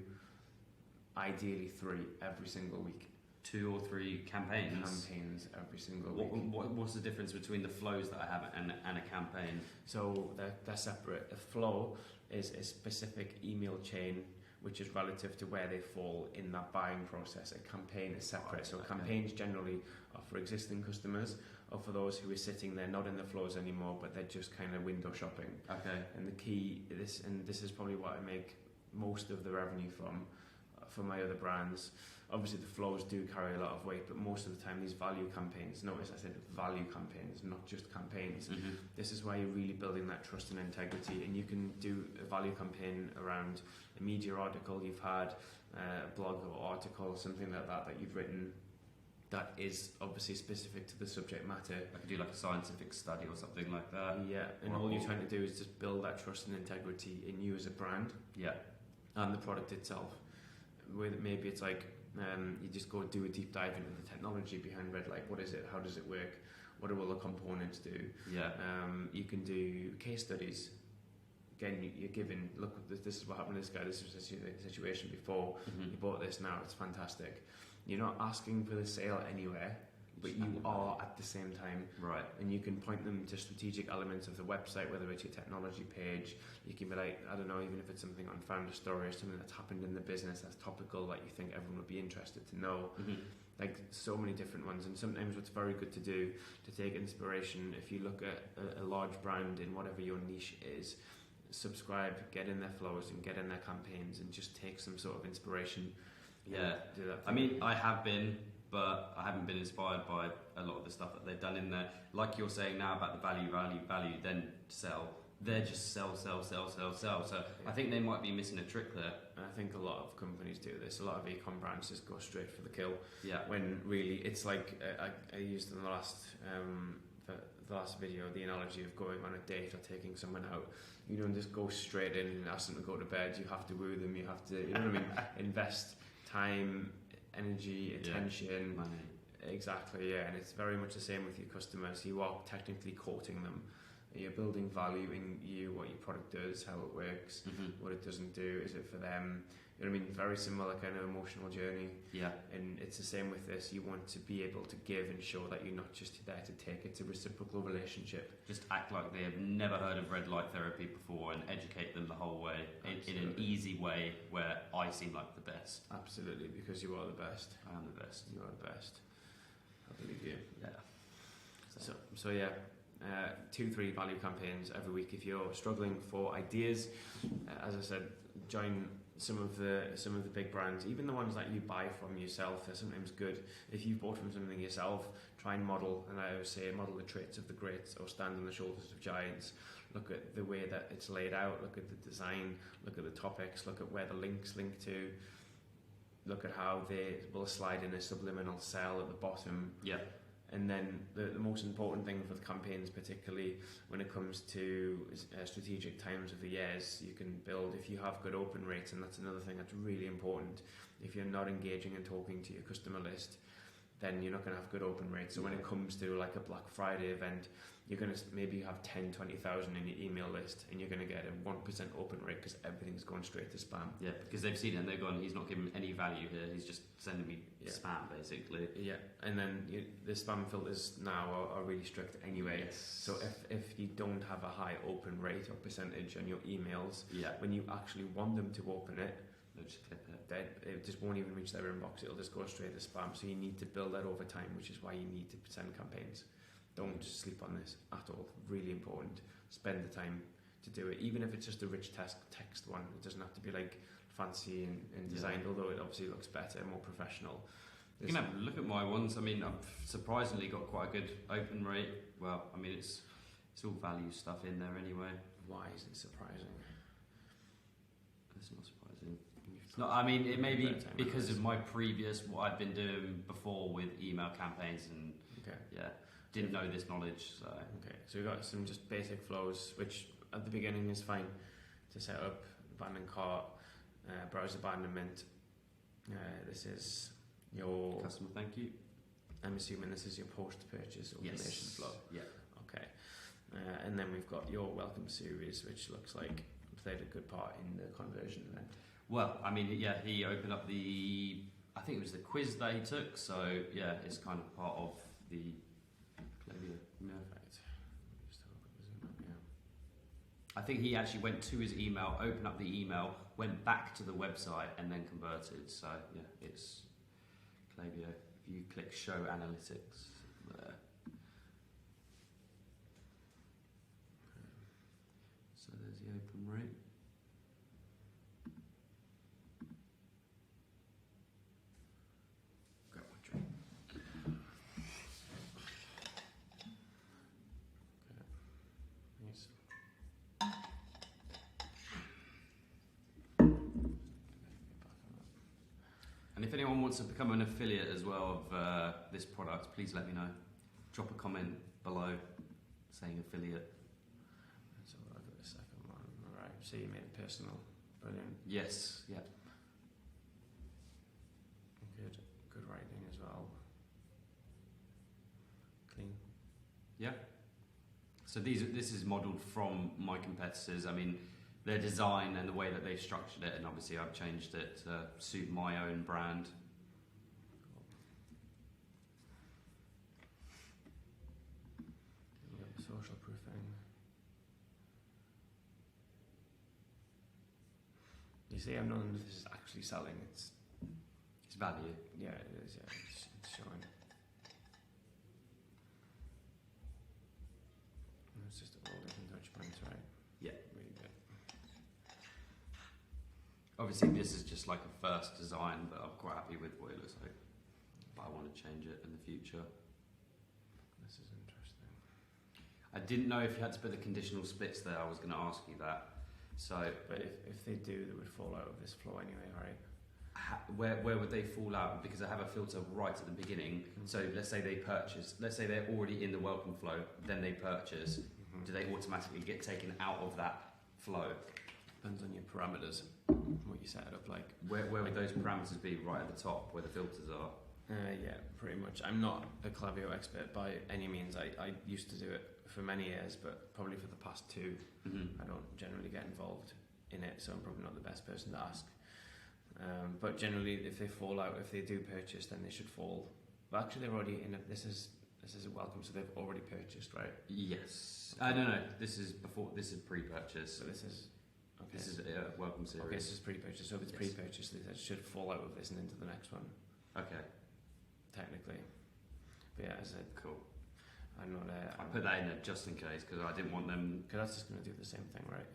S1: ideally 3 every single week.
S2: 2 or 3 campaigns
S1: Every single week.
S2: What's the difference between the flows that I have and a campaign?
S1: So they're separate. A flow is a specific email chain which is relative to where they fall in that buying process. A campaign is separate. So campaigns generally are for existing customers or for those who are sitting there not in the flows anymore, but they're just kind of window shopping.
S2: Okay.
S1: And the key, this is probably what I make most of the revenue from for my other brands. Obviously the flows do carry a lot of weight, but most of the time these value campaigns, notice I said value campaigns, not just campaigns. This is why you're really building that trust and integrity, and you can do a value campaign around a media article you've had, a blog or article, something like that you've written that is obviously specific to the subject matter.
S2: I could do like a scientific study or something like that.
S1: Yeah, and all you're trying to do is just build that trust and integrity in you as a brand.
S2: Yeah. And
S1: the product itself. With maybe it's like you just go do a deep dive into the technology behind Red Light. What is it? How does it work? What do all the components do?
S2: Yeah.
S1: You can do case studies. Again, you're given, look, this is what happened to this guy. This was the situation before. He bought this now. It's fantastic. You're not asking for the sale anywhere, but you are at the same time.
S2: Right.
S1: And you can point them to strategic elements of the website, whether it's your technology page. You can be like, I don't know, even if it's something on Founder Story or something that's happened in the business that's topical that you think everyone would be interested to know. Like so many different ones. And sometimes what's very good to do to take inspiration, if you look at a large brand in whatever your niche is, subscribe, get in their flows and get in their campaigns and just take some sort of inspiration.
S2: Yeah.
S1: Do that.
S2: I mean, I have been, but I haven't been inspired by a lot of the stuff that they've done in there. Like you're saying now about the value, then sell. They're just sell. So I think they might be missing a trick there.
S1: I think a lot of companies do this. A lot of e-com brands just go straight for the kill.
S2: Yeah.
S1: When really it's like I used in the last video the analogy of going on a date or taking someone out. You don't just go straight in and ask them to go to bed. You have to woo them. You have to, you know what I mean? Invest time, energy, attention.
S2: Money.
S1: Exactly, yeah. And it's very much the same with your customers. You are technically courting them. You're building value in you, what your product does, how it works, what it doesn't do, is it for them? You know what I mean? Very similar kind of emotional journey.
S2: Yeah.
S1: And it's the same with this. You want to be able to give and show that you're not just there to take. It's a reciprocal relationship.
S2: Just act like they have never heard of red light therapy before and educate them the whole way in an easy way where I seem like the best.
S1: Absolutely, because you are the best.
S2: I am the best.
S1: You are the best. I believe you.
S2: Yeah.
S1: So yeah. 2-3 value campaigns every week. If you're struggling for ideas, as I said, join some of the big brands, even the ones that you buy from yourself. They're sometimes good. If you've bought from something yourself, try and model. And I always say, model the traits of the greats or stand on the shoulders of giants. Look at the way that it's laid out. Look at the design. Look at the topics. Look at where the links link to. Look at how they will slide in a subliminal cell at the bottom.
S2: Yeah.
S1: And then the most important thing for the campaigns, particularly when it comes to strategic times of the years, you can build, if you have good open rates, and that's another thing that's really important. If you're not engaging and talking to your customer list, then you're not going to have good open rates. So when it comes to like a Black Friday event, you're going to maybe have 10, 20,000 in your email list, and you're going to get a 1% open rate because everything's going straight to spam.
S2: Yeah, because they've seen it and they've gone, he's not giving any value here, he's just sending me spam basically.
S1: Yeah, and then the spam filters now are really strict anyway.
S2: Yes.
S1: So if you don't have a high open rate or percentage on your emails, when you actually want them to open it,
S2: they'll just clip it.
S1: It just won't even reach their inbox, it'll just go straight to spam. So you need to build that over time, which is why you need to send campaigns. Don't just sleep on this at all. Really important. Spend the time to do it, even if it's just a rich text one. It doesn't have to be like fancy and designed, although it obviously looks better, more professional.
S2: You can have a look at my ones. I mean, I've surprisingly got quite a good open rate. Well, I mean, it's all value stuff in there anyway.
S1: Why is it surprising?
S2: It's not surprising. No, I mean, it may be because of my previous, what I've been doing before with email campaigns and didn't know this knowledge. So
S1: we've got some just basic flows, which at the beginning is fine to set up. Abandon cart, browse abandonment. This is your
S2: customer thank you.
S1: I'm assuming this is your post-purchase automation flow.
S2: Yeah.
S1: Okay. And then we've got your welcome series, which looks like played a good part in the conversion event.
S2: Well, I mean, he opened up I think it was the quiz that he took, so it's kind of part of the
S1: Perfect.
S2: I think he actually went to his email, opened up the email, went back to the website, and then converted. So it's Klaviyo. If you click Show Analytics there. So there's the open rate. And if anyone wants to become an affiliate as well of this product, please let me know. Drop a comment below saying affiliate.
S1: So I'll do the second one. Alright, so you made it personal. Brilliant.
S2: Yes, yeah.
S1: Good writing as well. Clean.
S2: Yeah. So this is modelled from my competitors. I mean, their design and the way that they've structured it, and obviously I've changed it to suit my own brand.
S1: Social proofing. You see, I'm not none of this is actually selling. It's
S2: value.
S1: Yeah, it is. Yeah, it's showing. It's just all different touch points, right?
S2: Yeah.
S1: Really good.
S2: Obviously, this is just like a first design, but I'm quite happy with what it looks like. But I want to change it in the future.
S1: This is interesting.
S2: I didn't know if you had to put the conditional splits there. I was going to ask you that. So,
S1: but if they do, they would fall out of this flow anyway, right?
S2: Where would they fall out? Because I have a filter right at the beginning. Mm-hmm. So let's say they purchase. Let's say they're already in the welcome flow. Then they purchase. Mm-hmm. Do they automatically get taken out of that flow?
S1: Depends on your parameters. What you set it up like.
S2: Where would those parameters be? Right at the top, where the filters are.
S1: Yeah, pretty much. I'm not a Klaviyo expert by any means. I used to do it for many years, but probably for the past 2, I don't generally get involved in it, so I'm probably not the best person to ask. But generally, if they fall out, if they do purchase, then they should fall. But actually, they're already in. This is a welcome, so they've already purchased, right?
S2: Yes. No. This is before. This is pre-purchase.
S1: So this is. Okay.
S2: This is welcome series.
S1: Okay, this is pre-purchase. So if it's pre-purchase, they should fall out of this and into the next one.
S2: Okay.
S1: Technically, but yeah, as I said,
S2: cool.
S1: I'm not.
S2: I put that in there just in case because I didn't want them.
S1: Because that's just going to do the same thing, right?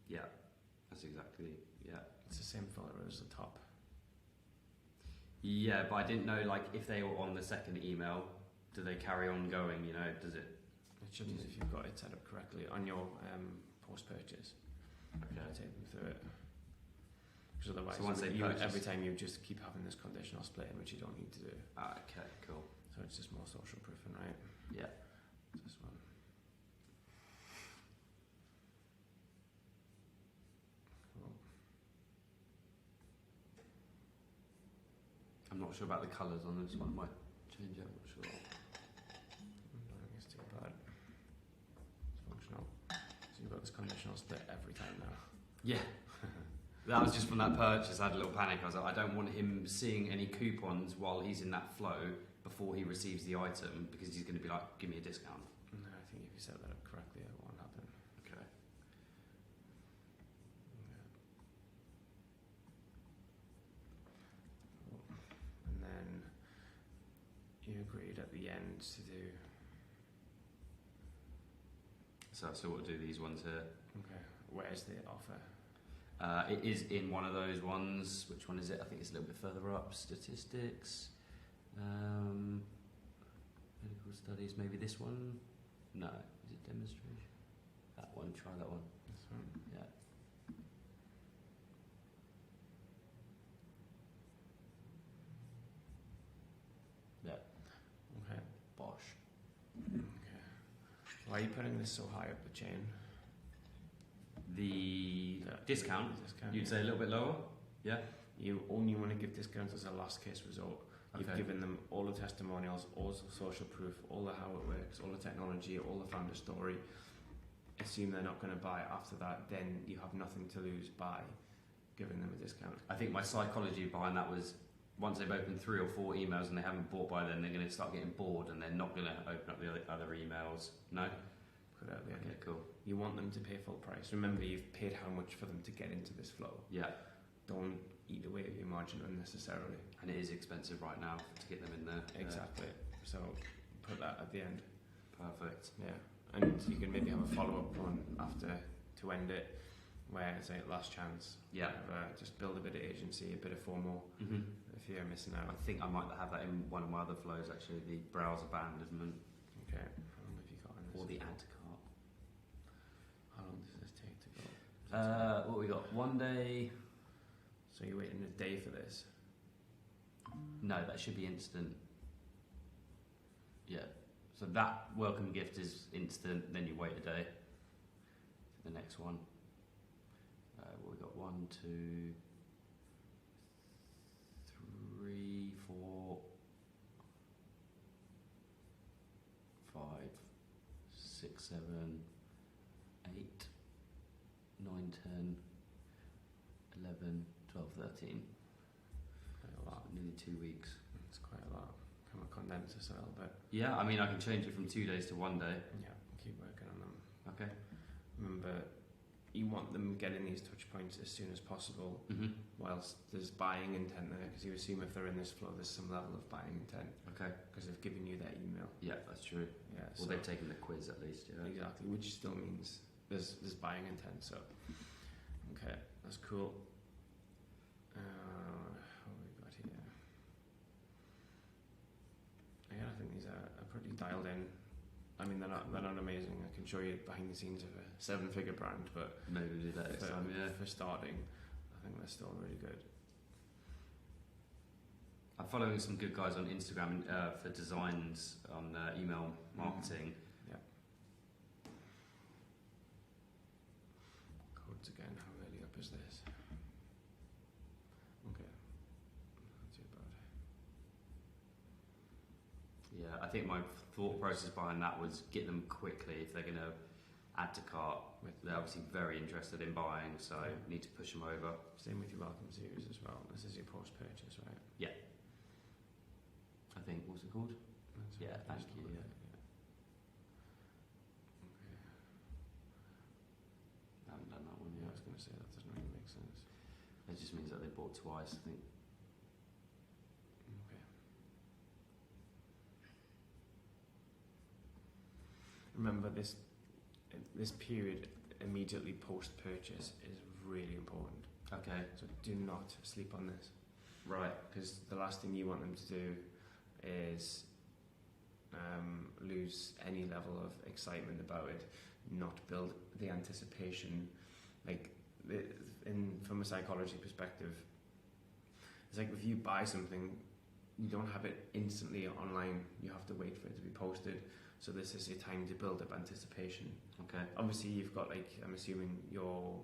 S2: Yeah, that's exactly. Yeah,
S1: it's the same filter as the top.
S2: Yeah, but I didn't know like if they were on the second email, do they carry on going? You know, does it?
S1: It shouldn't if you've got it set up correctly on your post-purchase.
S2: Okay.
S1: Take them through it. Because otherwise,
S2: so once
S1: every time you just keep having this conditional split, which you don't need to do.
S2: Okay, cool.
S1: So it's just more social proofing, right?
S2: Yeah.
S1: This one. Cool.
S2: I'm not sure about the colours on this one. Might change it. I'm not sure.
S1: about this conditional split every time now.
S2: Yeah. That was just from that purchase. I had a little panic. I was like, I don't want him seeing any coupons while he's in that flow before he receives the item, because he's going to be like, give me a discount.
S1: No, I think if you set that up correctly, it won't happen.
S2: Okay.
S1: And then you agreed at the end to do.
S2: So we'll do these ones here.
S1: Okay. Where's the offer?
S2: It is in one of those ones. Which one is it? I think it's a little bit further up. Statistics. Medical studies. Maybe this one? No. Is it demonstration? That one. Try that one.
S1: This one?
S2: Yeah. Yeah.
S1: Okay.
S2: Bosh.
S1: Okay. Why are you putting this so high up the chain?
S2: The discount, you'd
S1: yeah.
S2: say a little bit lower? Yeah?
S1: You only want to give discounts as a last case resort. You've
S2: Okay.
S1: given them all the testimonials, all the social proof, all the how it works, all the technology, all the founder story. Assume they're not going to buy after that, then you have nothing to lose by giving them a discount.
S2: I think my psychology behind that was, once they've opened 3 or 4 emails and they haven't bought by then, they're going to start getting bored and they're not going to open up the other emails. No?
S1: Put it at the end.
S2: Okay, cool.
S1: You want them to pay full price. Remember, you've paid how much for them to get into this flow.
S2: Yeah.
S1: Don't eat away at your margin unnecessarily.
S2: And it is expensive right now to get them in there.
S1: Exactly. So put that at the end.
S2: Perfect.
S1: Yeah. And you can maybe have a follow-up one after to end it, where it's like last chance.
S2: Yeah.
S1: Just build a bit of agency, a bit of FOMO if you're missing out.
S2: I think I might have that in one of my other flows actually, the browser abandonment.
S1: Okay. How long have you got on this?
S2: Or the add to cart.
S1: How long does this take to go?
S2: What we got? 1 day.
S1: So you're waiting a day for this?
S2: No, that should be instant. Yeah. So that welcome gift is instant, then you wait a day for the next one. What we got? 1, 2, 3, 4, 5, 6, 7, 8, 9, 10, 11, 12, 13.
S1: Quite a lot.
S2: So nearly 2 weeks.
S1: It's quite a lot. Can we condense this a little bit?
S2: Yeah, I mean, I can change it from 2 days to 1 day.
S1: Yeah, keep working on them.
S2: Okay.
S1: Remember, you want them getting these touch points as soon as possible, whilst there's buying intent there, because you assume if they're in this flow, there's some level of buying intent.
S2: Okay.
S1: Because they've given you their email.
S2: Yeah, that's true.
S1: Yeah.
S2: Well, they've taken the quiz at least, yeah.
S1: Exactly, which still means there's buying intent. So, okay, that's cool. What have we got here? Yeah, I think these are pretty dialed in. I mean, they're not amazing. I can show you behind the scenes of a 7-figure brand, but
S2: maybe we'll do that next time. Yeah.
S1: For starting, I think they're still really good.
S2: I'm following some good guys on Instagram for designs on email marketing.
S1: Yeah. Codes again. How early up is this? Okay. Not too bad.
S2: Yeah, I think my thought process behind that was get them quickly if they're going to add to cart. They're obviously very interested in buying, so need to push them over.
S1: Same with your welcome series as well. This is your post-purchase, right?
S2: Yeah. I think, what's it called?
S1: That's
S2: Yeah,
S1: right.
S2: thank you. Yeah.
S1: Okay.
S2: I haven't done that one
S1: Yeah, I
S2: yet.
S1: was going to say that doesn't really make sense.
S2: It just means that they bought twice, I think.
S1: Okay. Remember, this period immediately post-purchase is really important.
S2: Okay.
S1: So do not sleep on this.
S2: Right.
S1: Because the last thing you want them to do is lose any level of excitement about it, not build the anticipation. From a psychology perspective, it's like if you buy something, you don't have it instantly online. You have to wait for it to be posted. So this is your time to build up anticipation.
S2: Okay.
S1: Obviously, you've got I'm assuming your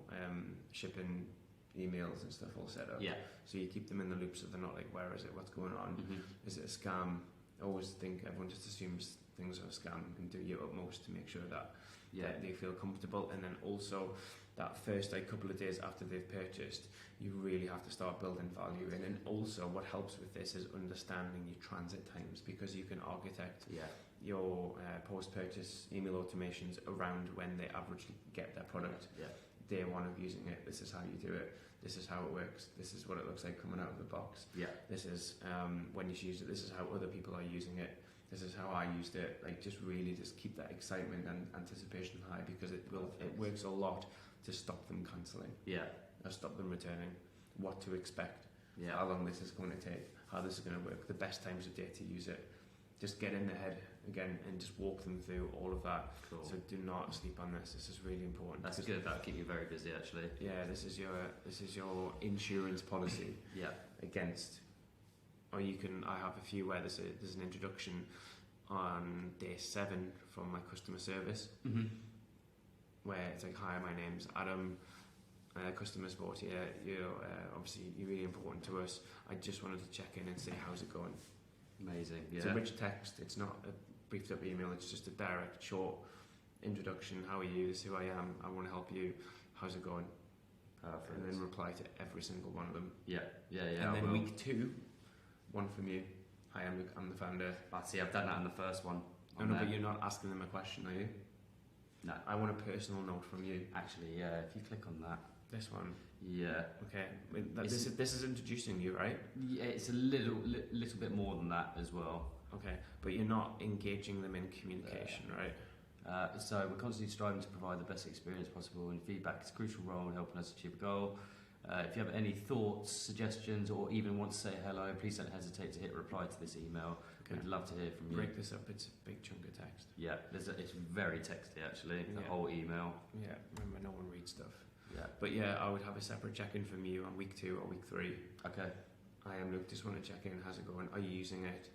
S1: shipping emails and stuff all set up.
S2: Yeah.
S1: So you keep them in the loop so they're not like, where is it? What's going on? Is it a scam? I always think everyone just assumes things are a scam, and do your utmost to make sure that they feel comfortable. And then also that first couple of days after they've purchased, you really have to start building value. And then also what helps with this is understanding your transit times, because you can architect your post-purchase email automations around when they averagely get their product. Day one of using it, this is how you do it, this is how it works, this is what it looks like coming out of the box, this is when you use it, this is how other people are using it, this is how I used it. Like, just really just keep that excitement and anticipation high, because it works a lot to stop them cancelling, or stop them returning, what to expect, how long this is going to take, how this is going to work, the best times of day to use it. Just get in their head again and just walk them through all of that.
S2: Cool.
S1: So do not sleep on this. This is really important.
S2: That's good. That'll keep you very busy, actually.
S1: Yeah, this is your insurance policy. Against, or you can. I have a few where there's an introduction on day 7 from my customer service, where it's like, hi, my name's Adam. Customer support here. Obviously you're really important to us. I just wanted to check in and say, how's it going?
S2: Amazing.
S1: It's a rich text. It's not a briefed up email. It's just a direct, short introduction. How are you? This is who I am. I want to help you. How's it going?
S2: Perfect.
S1: And then reply to every single one of them.
S2: And
S1: then week 2, one from you. Hi, I'm the founder.
S2: See, I've done that on the first one.
S1: No, but you're not asking them a question, are you?
S2: No.
S1: I want a personal note from you.
S2: Actually, if you click on that.
S1: This one. Okay. This is introducing you, right?
S2: Yeah, it's a little bit more than that as well.
S1: Okay, but you're not engaging them in communication, right?
S2: So we're constantly striving to provide the best experience possible, and feedback is a crucial role in helping us achieve a goal. If you have any thoughts, suggestions, or even want to say hello, please don't hesitate to hit reply to this email. We'd love to hear from you.
S1: Break this up, it's a big chunk of text.
S2: Yeah, it's very texty actually, the whole email.
S1: Yeah, remember, no one reads stuff. But I would have a separate check-in from you on week 2 or week 3.
S2: Okay.
S1: I am Luke, just want to check in, how's it going? Are you using it?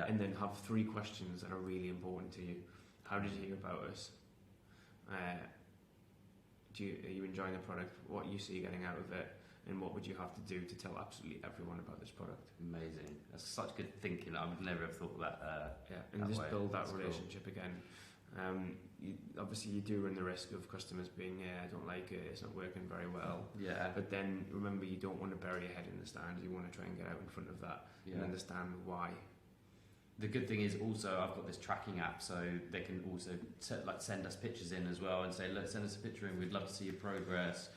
S2: And
S1: then have 3 questions that are really important to you. How did you hear about us? Are you enjoying the product? What you see getting out of it? And what would you have to do to tell absolutely everyone about this product?
S2: Amazing. That's such good thinking. I would never have thought of that.
S1: And just build that relationship again. Obviously you do run the risk of customers being, I don't like it, it's not working very well. But then remember, you don't want to bury your head in the sand. You want to try and get out in front of that and understand why.
S2: The good thing is also I've got this tracking app, so they can also send us pictures in as well and say, look, send us a picture in, we'd love to see your progress.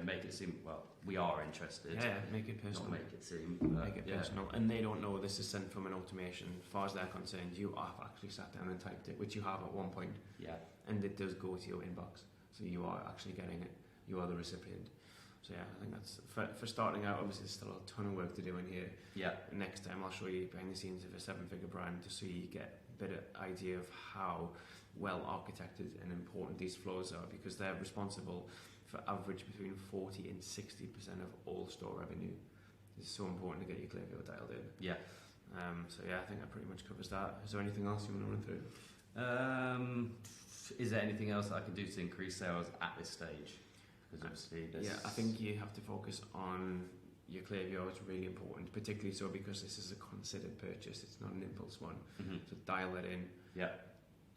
S2: Make it seem, well, we are interested.
S1: Make it personal.
S2: Not make it seem.
S1: Make it personal. And they don't know this is sent from an automation. As far as they're concerned, you have actually sat down and typed it, which you have at one point. And it does go to your inbox. So you are actually getting it. You are the recipient. So I think that's, for starting out, obviously there's still a ton of work to do in here. Next time I'll show you behind the scenes of a 7-figure brand, just so you get a bit of idea of how well architected and important these flows are, because they're responsible for average between 40 and 60% of all store revenue. It's so important to get your Klaviyo dialed in. I think that pretty much covers that. Is there anything else you want to run through?
S2: Is there anything else I can do to increase sales at this stage? Because obviously
S1: I think you have to focus on your Klaviyo. It's really important, particularly so because this is a considered purchase. It's not an impulse one. So dial it in.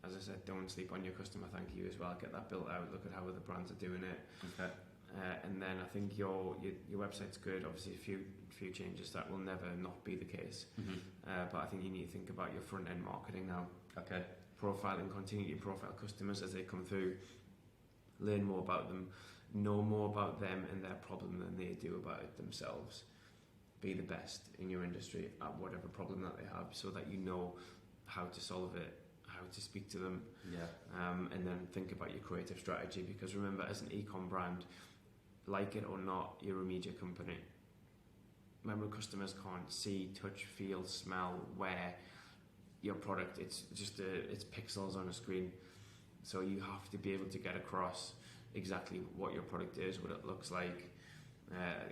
S1: As I said, don't sleep on your customer thank you as well. Get that built out. Look at how other brands are doing it. And then I think your website's good. Obviously, a few changes that will never not be the case. But I think you need to think about your front end marketing now. Profiling, continue to profile customers as they come through. Learn more about them. Know more about them and their problem than they do about it themselves. Be the best in your industry at whatever problem that they have, so that you know how to solve it, how to speak to them, and then think about your creative strategy. Because remember, as an e-com brand, like it or not, you're a media company. Remember, customers can't see, touch, feel, smell, wear your product. It's just it's pixels on a screen. So you have to be able to get across exactly what your product is, what it looks like.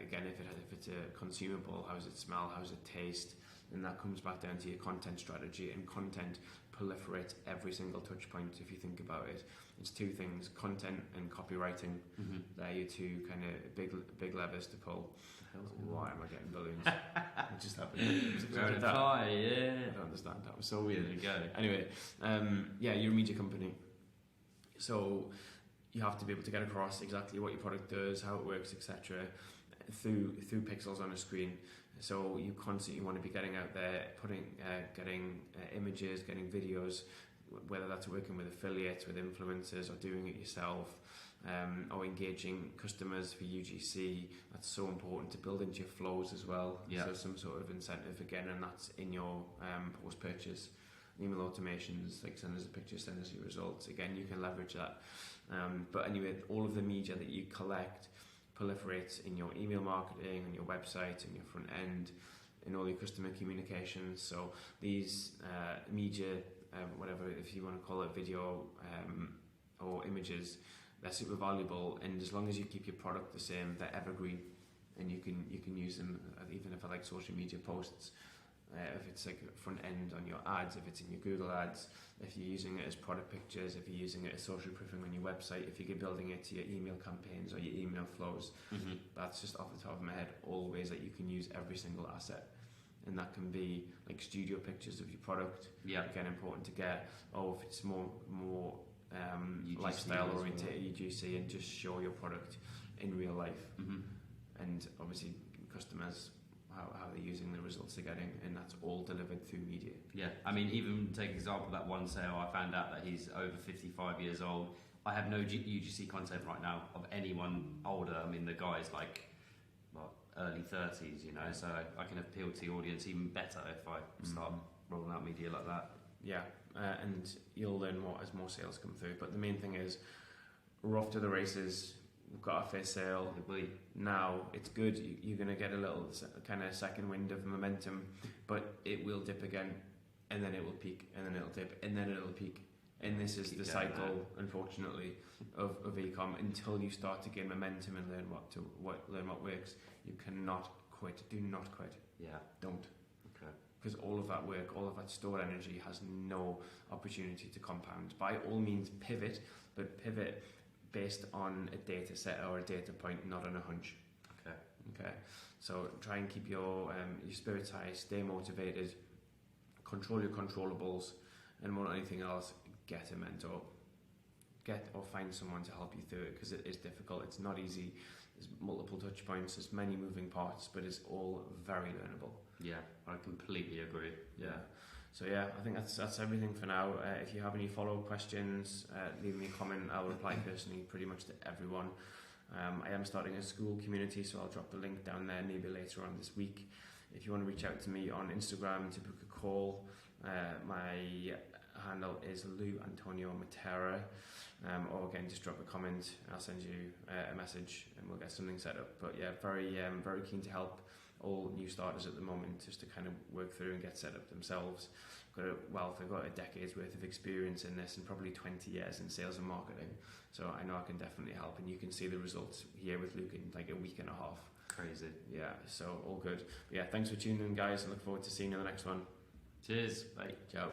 S1: Again, if it's a consumable, how does it smell, how does it taste? And that comes back down to your content strategy and content proliferate every single touch point. If you think about it, it's two things: content and copywriting. They're your two kind of big levers to pull. Why am I getting balloons? It just happened.
S2: Yeah.
S1: I don't understand. That was so weird.
S2: There you go.
S1: Anyway, you're a media company, so you have to be able to get across exactly what your product does, how it works, etc. through pixels on a screen. So you constantly want to be getting out there, getting images, getting videos, whether that's working with affiliates, with influencers, or doing it yourself, or engaging customers for UGC. That's so important to build into your flows as well.
S2: Yeah.
S1: So some sort of incentive again, and that's in your post-purchase email automations, like send us a picture, send us your results. Again, you can leverage that. But anyway, all of the media that you collect proliferates in your email marketing, on your website, in your front end, in all your customer communications. So these media, whatever, if you want to call it, video or images, they're super valuable. And as long as you keep your product the same, they're evergreen, and you can use them even if I like social media posts. If it's like front end on your ads, if it's in your Google ads, if you're using it as product pictures, if you're using it as social proofing on your website, if you're building it to your email campaigns or your email flows, that's just off the top of my head all the ways that you can use every single asset. And that can be like studio pictures of your product.
S2: Yeah.
S1: Again, important to get. Or if it's more
S2: UGC
S1: lifestyle
S2: as
S1: oriented, UGC, and just show your product in real life. And obviously customers, how they're using the results they're getting, and that's all delivered through media.
S2: Yeah, I mean, even take example that one sale, I found out that he's over 55 years old. I have no UGC content right now of anyone older. I mean, the guy's like, what, early 30s, you know, so I can appeal to the audience even better if I start rolling out media like that.
S1: Yeah, and you'll learn more as more sales come through. But the main thing is, we're off to the races. We've got our first sale. Now it's good. You're going to get a little kind of second wind of momentum, but it will dip again, and then it will peak, and then it'll dip, and then it'll peak. And this is the cycle, unfortunately, of e-com. Until you start to gain momentum and learn what works, you cannot quit. Do not quit.
S2: Yeah.
S1: Don't.
S2: Okay.
S1: Because all of that work, all of that stored energy has no opportunity to compound. By all means, pivot, but pivot based on a data set or a data point, not on a hunch. Okay. So try and keep your spirits high, stay motivated, control your controllables, and more than anything else, get a mentor. Get or find someone to help you through it, because it is difficult. It's not easy. There's multiple touch points. There's many moving parts, but it's all very learnable.
S2: Yeah, I completely agree.
S1: Yeah. So yeah, I think that's everything for now. If you have any follow-up questions, leave me a comment. I'll reply personally pretty much to everyone. I am starting a school community, so I'll drop the link down there maybe later on this week. If you want to reach out to me on Instagram to book a call, my handle is Lou Antonio Matera, or again just drop a comment. I'll send you a message and we'll get something set up. But yeah, very keen to help all new starters at the moment, just to kind of work through and get set up themselves. They've got a decade's worth of experience in this and probably 20 years in sales and marketing. So I know I can definitely help, and you can see the results here with Luke in like a week and a half.
S2: Crazy.
S1: Yeah, so all good. But yeah, thanks for tuning in, guys. I look forward to seeing you in the next one.
S2: Cheers. Bye.
S1: Ciao.